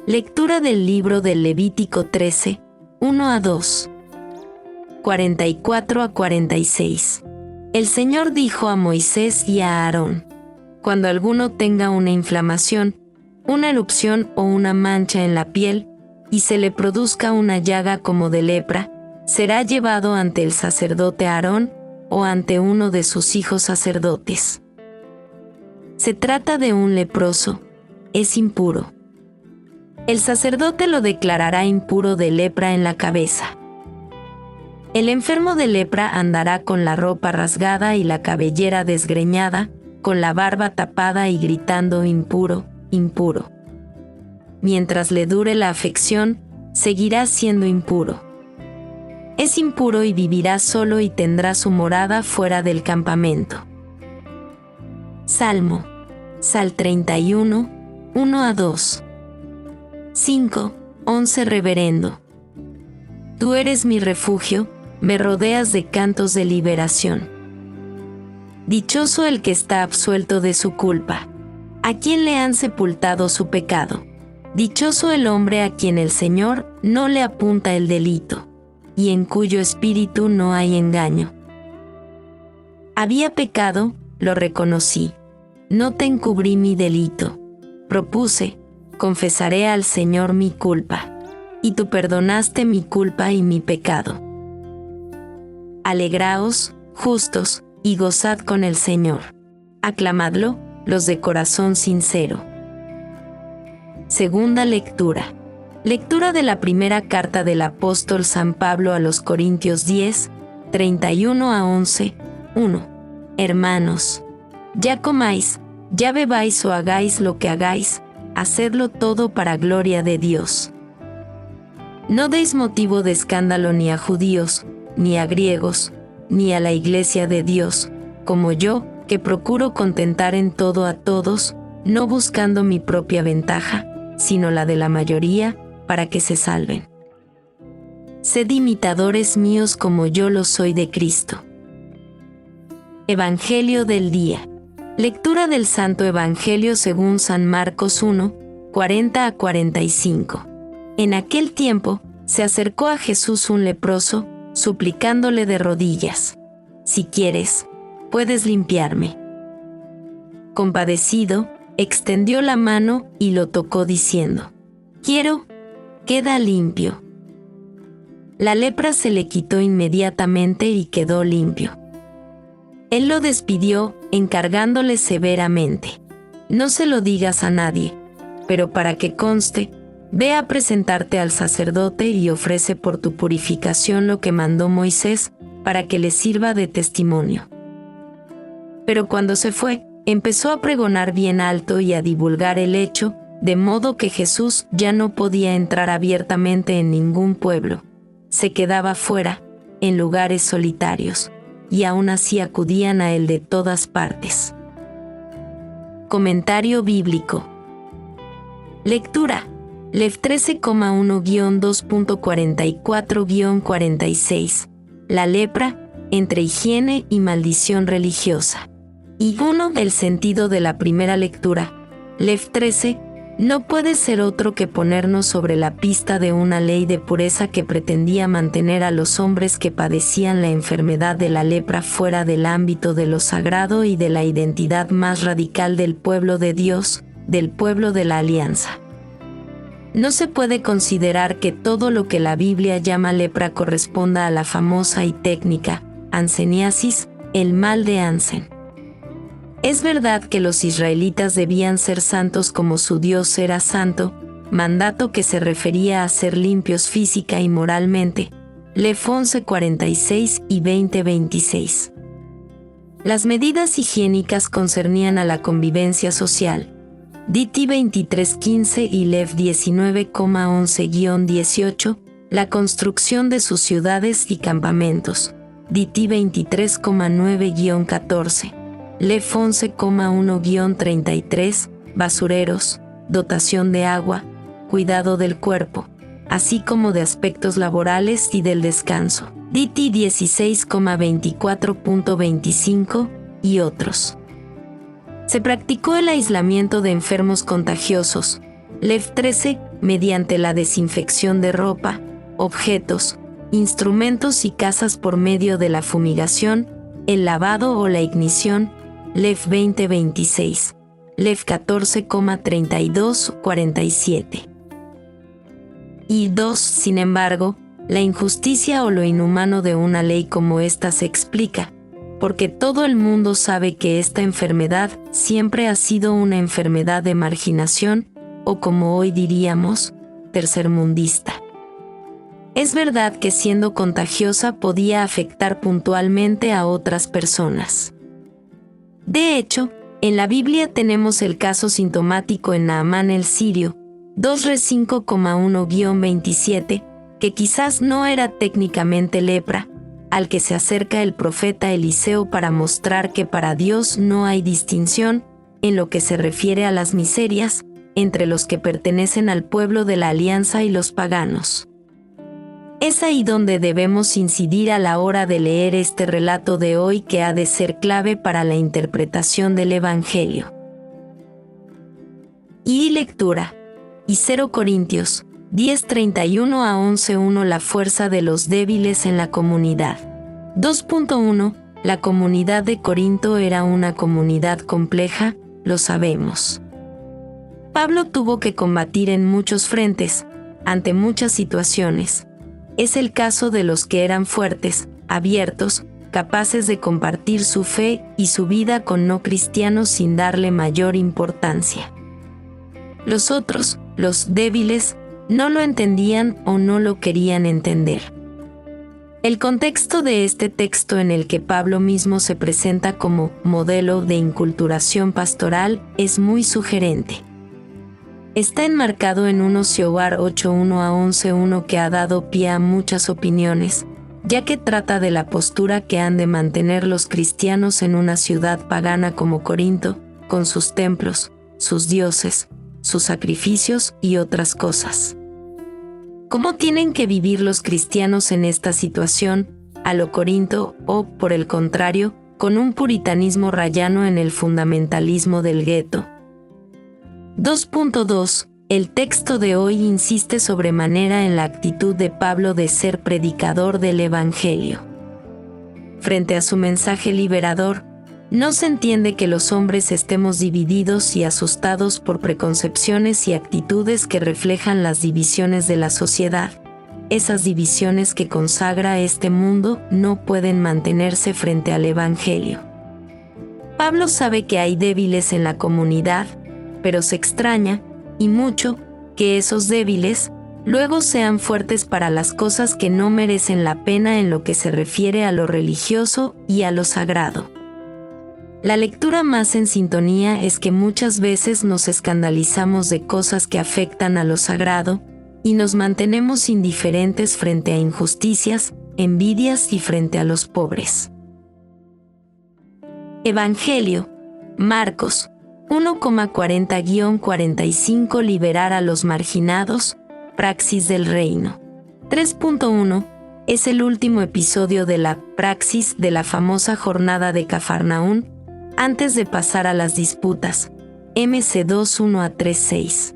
Lectura del libro del Levítico 13, 1 a 2. 44 a 46. El Señor dijo a Moisés y a Aarón: cuando alguno tenga una inflamación, una erupción o una mancha en la piel, y se le produzca una llaga como de lepra, será llevado ante el sacerdote Aarón o ante uno de sus hijos sacerdotes. Se trata de un leproso, es impuro. El sacerdote lo declarará impuro de lepra en la cabeza. El enfermo de lepra andará con la ropa rasgada y la cabellera desgreñada, con la barba tapada y gritando impuro, impuro. Mientras le dure la afección, seguirá siendo impuro. Es impuro y vivirá solo y tendrá su morada fuera del campamento. Salmo. Sal 31, 1 a 2. 5, 11 Reverendo. Tú eres mi refugio, me rodeas de cantos de liberación. Dichoso el que está absuelto de su culpa, a quien le han sepultado su pecado. Dichoso el hombre a quien el Señor no le apunta el delito, y en cuyo espíritu no hay engaño. Había pecado, lo reconocí, no te encubrí mi delito, propuse, confesaré al Señor mi culpa, y tú perdonaste mi culpa y mi pecado. Alegraos, justos, y gozad con el Señor. Aclamadlo, los de corazón sincero. Segunda lectura. Lectura de la primera carta del apóstol San Pablo a los Corintios 10, 31 a 11, 1. Hermanos, ya comáis, ya bebáis o hagáis lo que hagáis, hacedlo todo para gloria de Dios. No deis motivo de escándalo ni a judíos, ni a griegos, ni a la iglesia de Dios, como yo, que procuro contentar en todo a todos, no buscando mi propia ventaja, sino la de la mayoría, para que se salven. Sed imitadores míos como yo lo soy de Cristo. Evangelio del día. Lectura del Santo Evangelio según San Marcos 1, 40 a 45. En aquel tiempo, se acercó a Jesús un leproso, suplicándole de rodillas: si quieres, puedes limpiarme. Compadecido, extendió la mano y lo tocó diciendo: quiero, queda limpio. La lepra se le quitó inmediatamente y quedó limpio. Él lo despidió, encargándole severamente: no se lo digas a nadie, pero para que conste, ve a presentarte al sacerdote y ofrece por tu purificación lo que mandó Moisés, para que le sirva de testimonio. Pero cuando se fue, empezó a pregonar bien alto y a divulgar el hecho, de modo que Jesús ya no podía entrar abiertamente en ningún pueblo. Se quedaba fuera, en lugares solitarios, y aún así acudían a él de todas partes. Comentario bíblico. Lectura. Lev 13,1-2.44-46. La lepra, entre higiene y maldición religiosa. Y 1. El sentido de la primera lectura. Lev 13, no puede ser otro que ponernos sobre la pista de una ley de pureza que pretendía mantener a los hombres que padecían la enfermedad de la lepra fuera del ámbito de lo sagrado y de la identidad más radical del pueblo de Dios, del pueblo de la alianza. No se puede considerar que todo lo que la Biblia llama lepra corresponda a la famosa y técnica anseniasis, el mal de Hansen. Es verdad que los israelitas debían ser santos como su Dios era santo, mandato que se refería a ser limpios física y moralmente, Lev 11:46 y 20:26. Las medidas higiénicas concernían a la convivencia social, DT 23:15 y Lev 19,11-18, la construcción de sus ciudades y campamentos, DT 23,9-14. Lev 11,1-33, basureros, dotación de agua, cuidado del cuerpo, así como de aspectos laborales y del descanso. DT 16,24.25 y otros. Se practicó el aislamiento de enfermos contagiosos. Lev 13, mediante la desinfección de ropa, objetos, instrumentos y casas por medio de la fumigación, el lavado o la ignición, Lev 20:26, Lev 14,32-47. Y 2. Sin embargo, la injusticia o lo inhumano de una ley como esta se explica, porque todo el mundo sabe que esta enfermedad siempre ha sido una enfermedad de marginación, o como hoy diríamos, tercermundista. Es verdad que siendo contagiosa podía afectar puntualmente a otras personas. De hecho, en la Biblia tenemos el caso sintomático en Naamán el sirio, 2 Re 5,1-27, que quizás no era técnicamente lepra, al que se acerca el profeta Eliseo para mostrar que para Dios no hay distinción, en lo que se refiere a las miserias, entre los que pertenecen al pueblo de la alianza y los paganos. Es ahí donde debemos incidir a la hora de leer este relato de hoy que ha de ser clave para la interpretación del Evangelio. Y lectura. Y 0 Corintios 10:31-11:1 La fuerza de los débiles en la comunidad. 2.1 La comunidad de Corinto era una comunidad compleja, lo sabemos. Pablo tuvo que combatir en muchos frentes, ante muchas situaciones. Es el caso de los que eran fuertes, abiertos, capaces de compartir su fe y su vida con no cristianos sin darle mayor importancia. Los otros, los débiles, no lo entendían o no lo querían entender. El contexto de este texto en el que Pablo mismo se presenta como modelo de inculturación pastoral es muy sugerente. Está enmarcado en 1 Siobar 8:1-11:1 que ha dado pie a muchas opiniones, ya que trata de la postura que han de mantener los cristianos en una ciudad pagana como Corinto, con sus templos, sus dioses, sus sacrificios y otras cosas. ¿Cómo tienen que vivir los cristianos en esta situación, a lo Corinto o, por el contrario, con un puritanismo rayano en el fundamentalismo del gueto? 2.2 El texto de hoy insiste sobremanera en la actitud de Pablo de ser predicador del Evangelio. Frente a su mensaje liberador, no se entiende que los hombres estemos divididos y asustados por preconcepciones y actitudes que reflejan las divisiones de la sociedad. Esas divisiones que consagra este mundo no pueden mantenerse frente al Evangelio. Pablo sabe que hay débiles en la comunidad, pero se extraña, y mucho, que esos débiles luego sean fuertes para las cosas que no merecen la pena en lo que se refiere a lo religioso y a lo sagrado. La lectura más en sintonía es que muchas veces nos escandalizamos de cosas que afectan a lo sagrado, y nos mantenemos indiferentes frente a injusticias, envidias y frente a los pobres. Evangelio, Marcos 1,40-45 Liberar a los marginados, praxis del reino. 3.1 Es el último episodio de la praxis de la famosa jornada de Cafarnaún, antes de pasar a las disputas. MC 2:1-3:6.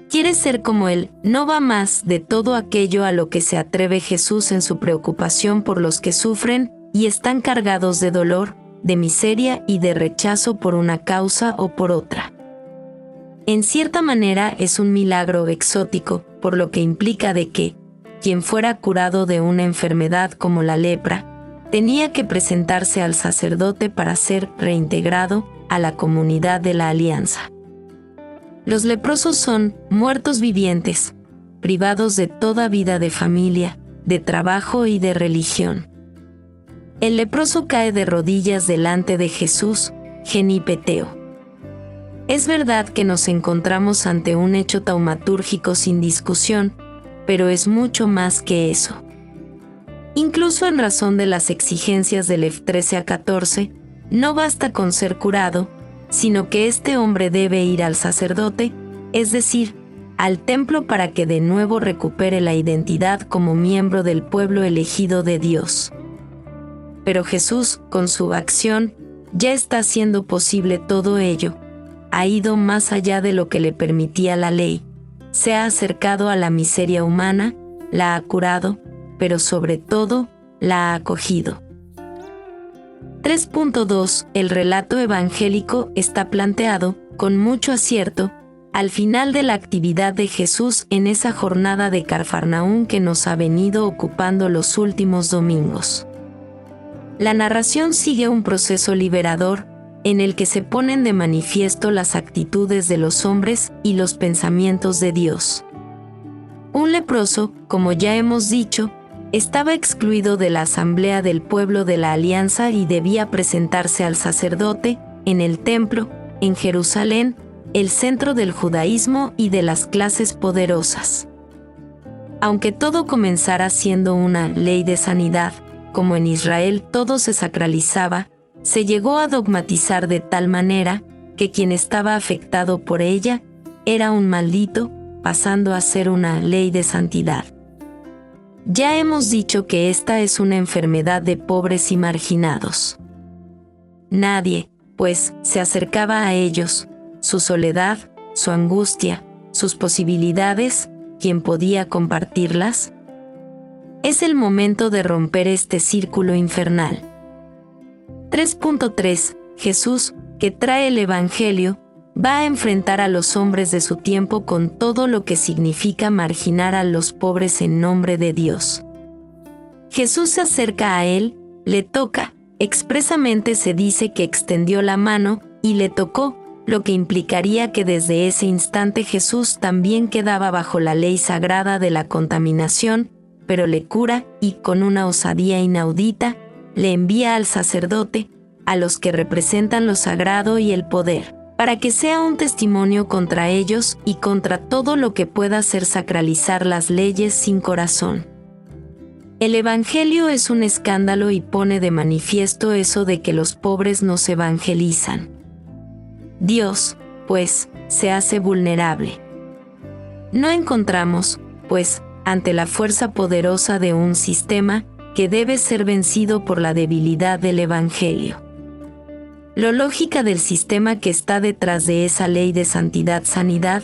¿Quieres ser como Él? No va más de todo aquello a lo que se atreve Jesús en su preocupación por los que sufren y están cargados de dolor, de miseria y de rechazo por una causa o por otra. En cierta manera es un milagro exótico, por lo que implica de que, quien fuera curado de una enfermedad como la lepra, tenía que presentarse al sacerdote para ser reintegrado a la comunidad de la alianza. Los leprosos son muertos vivientes, privados de toda vida de familia, de trabajo y de religión. El leproso cae de rodillas delante de Jesús, genipeteo. Es verdad que nos encontramos ante un hecho taumatúrgico sin discusión, pero es mucho más que eso. Incluso en razón de las exigencias del Lev 13-14, no basta con ser curado, sino que este hombre debe ir al sacerdote, es decir, al templo para que de nuevo recupere la identidad como miembro del pueblo elegido de Dios. Pero Jesús, con su acción, ya está haciendo posible todo ello, ha ido más allá de lo que le permitía la ley, se ha acercado a la miseria humana, la ha curado, pero sobre todo, la ha acogido. 3.2. El relato evangélico está planteado, con mucho acierto, al final de la actividad de Jesús en esa jornada de Cafarnaúm que nos ha venido ocupando los últimos domingos. La narración sigue un proceso liberador, en el que se ponen de manifiesto las actitudes de los hombres y los pensamientos de Dios. Un leproso, como ya hemos dicho, estaba excluido de la asamblea del pueblo de la alianza y debía presentarse al sacerdote, en el templo, en Jerusalén, el centro del judaísmo y de las clases poderosas. Aunque todo comenzara siendo una ley de sanidad, como en Israel todo se sacralizaba, se llegó a dogmatizar de tal manera que quien estaba afectado por ella era un maldito, pasando a ser una ley de santidad. Ya hemos dicho que esta es una enfermedad de pobres y marginados. Nadie, pues, se acercaba a ellos, su soledad, su angustia, sus posibilidades, ¿quién podía compartirlas? Es el momento de romper este círculo infernal. 3.3. Jesús, que trae el Evangelio, va a enfrentar a los hombres de su tiempo con todo lo que significa marginar a los pobres en nombre de Dios. Jesús se acerca a él, le toca, expresamente se dice que extendió la mano y le tocó, lo que implicaría que desde ese instante Jesús también quedaba bajo la ley sagrada de la contaminación, pero le cura y con una osadía inaudita, le envía al sacerdote, a los que representan lo sagrado y el poder, para que sea un testimonio contra ellos y contra todo lo que pueda hacer sacralizar las leyes sin corazón. El Evangelio es un escándalo y pone de manifiesto eso de que los pobres no se evangelizan. Dios, pues, se hace vulnerable. No encontramos, pues, ante la fuerza poderosa de un sistema que debe ser vencido por la debilidad del Evangelio. La lógica del sistema que está detrás de esa ley de santidad-sanidad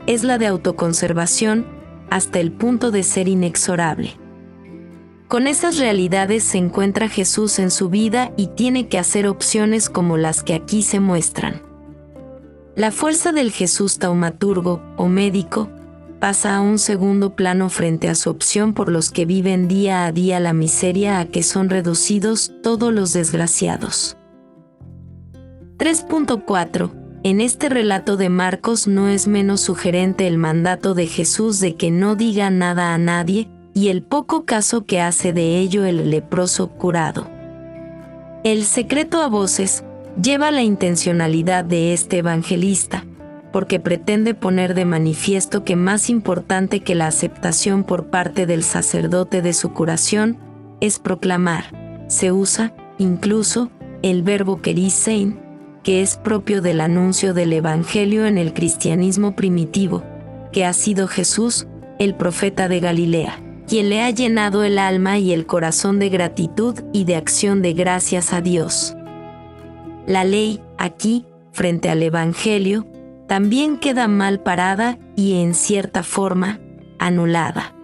es la de autoconservación hasta el punto de ser inexorable. Con esas realidades se encuentra Jesús en su vida y tiene que hacer opciones como las que aquí se muestran. La fuerza del Jesús taumaturgo o médico pasa a un segundo plano frente a su opción por los que viven día a día la miseria a que son reducidos todos los desgraciados. 3.4. En este relato de Marcos no es menos sugerente el mandato de Jesús de que no diga nada a nadie, y el poco caso que hace de ello el leproso curado. El secreto a voces lleva la intencionalidad de este evangelista, porque pretende poner de manifiesto que más importante que la aceptación por parte del sacerdote de su curación, es proclamar. Se usa, incluso, el verbo kerisein, que es propio del anuncio del Evangelio en el cristianismo primitivo, que ha sido Jesús, el profeta de Galilea, quien le ha llenado el alma y el corazón de gratitud y de acción de gracias a Dios. La ley, aquí, frente al Evangelio, también queda mal parada y, en cierta forma, anulada.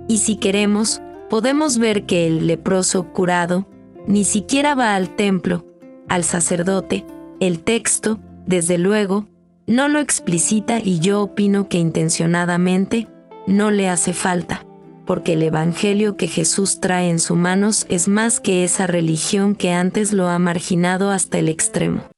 Y si queremos, podemos ver que el leproso curado ni siquiera va al templo, al sacerdote. El texto, desde luego, no lo explicita y yo opino que intencionadamente no le hace falta, porque el Evangelio que Jesús trae en sus manos es más que esa religión que antes lo ha marginado hasta el extremo.